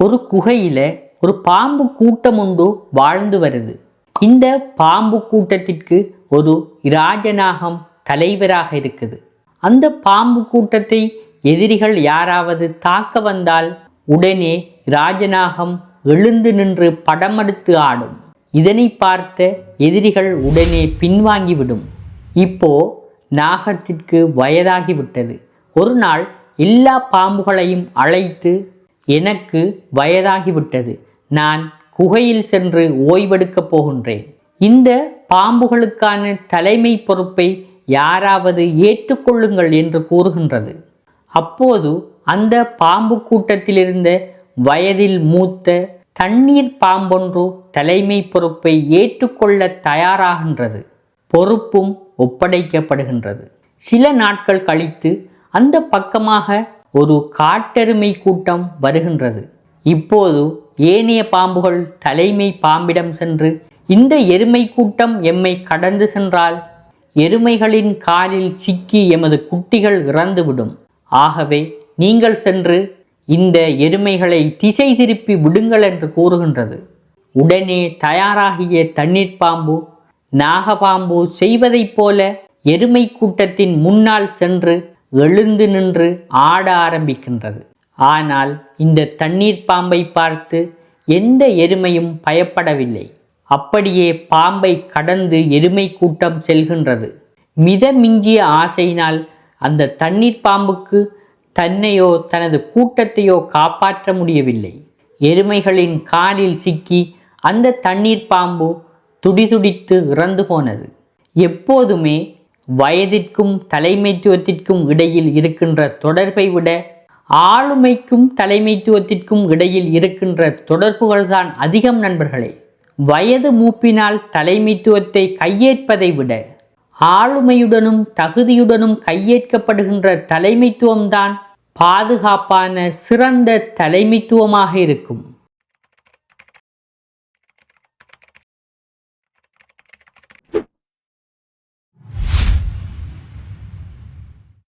ஒரு குகையில ஒரு பாம்பு கூட்டம் ஒன்று வாழ்ந்து வருது. இந்த பாம்பு கூட்டத்திற்கு ஒரு இராஜநாகம் தலைவராக இருக்குது. அந்த பாம்பு கூட்டத்தை எதிரிகள் யாராவது தாக்க வந்தால் உடனே ராஜநாகம் எழுந்து நின்று படமெடுத்து ஆடும். இதனை பார்த்த எதிரிகள் உடனே பின்வாங்கிவிடும். இப்போ நாகத்திற்கு வயதாகிவிட்டது. ஒரு நாள் எல்லா பாம்புகளையும் அழைத்து, எனக்கு வயதாகிவிட்டது, நான் குகையில் சென்று ஓய்வெடுக்கப் போகின்றேன். இந்த பாம்புகளுக்கான தலைமை பொறுப்பை யாராவது ஏற்றுக்கொள்ளுங்கள் என்று கூறுகின்றது. அப்போது அந்த பாம்பு கூட்டத்திலிருந்த வயதில் மூத்த தண்ணீர் பாம்பொன்று தலைமை பொறுப்பை ஏற்றுக்கொள்ள தயாராகின்றது. பொறுப்பும் ஒப்படைக்கப்படுகின்றது. சில நாட்கள் கழித்து அந்த பக்கமாக ஒரு காட்டெருமை கூட்டம் வருகின்றது. இப்போது ஏனைய பாம்புகள் தலைமை பாம்பிடம் சென்று, இந்த எருமை கூட்டம் எம்மை கடந்து சென்றால் எருமைகளின் காலில் சிக்கி எமது குட்டிகள் இறந்துவிடும். ஆகவே நீங்கள் சென்று இந்த எருமைகளை திசை திருப்பி விடுங்கள் என்று கூறுகின்றது. உடனே தயாராகிய தண்ணீர் பாம்பு நாகபாம்பு செய்வதைப் போல எருமை கூட்டத்தின் முன்னால் சென்று எழுந்து நின்று ஆட ஆரம்பிக்கின்றது. ஆனால் இந்த தண்ணீர் பாம்பை பார்த்து எந்த எருமையும் பயப்படவில்லை. அப்படியே பாம்பை கடந்து எருமை கூட்டம் செல்கின்றது. மிதமிஞ்சிய ஆசையினால் அந்த தண்ணீர் பாம்புக்கு தன்னையோ தனது கூட்டத்தையோ காப்பாற்ற முடியவில்லை. எருமைகளின் காலில் சிக்கி அந்த தண்ணீர் பாம்பு துடிதுடித்து இறந்து போனது. எப்போதுமே வயதிற்கும் தலைமைத்துவத்திற்கும் இடையில் இருக்கின்ற தொடர்பை விட ஆளுமைக்கும் தலைமைத்துவத்திற்கும் இடையில் இருக்கின்ற தொடர்புகள்தான் அதிகம் நண்பர்களே. வயது மூப்பினால் தலைமைத்துவத்தை கையேற்பதை விட ஆளுமையுடனும் தகுதியுடனும் கையேற்கப்படுகின்ற தலைமைத்துவம்தான் பாதுகாப்பான சிறந்த தலைமைத்துவமாக இருக்கும்.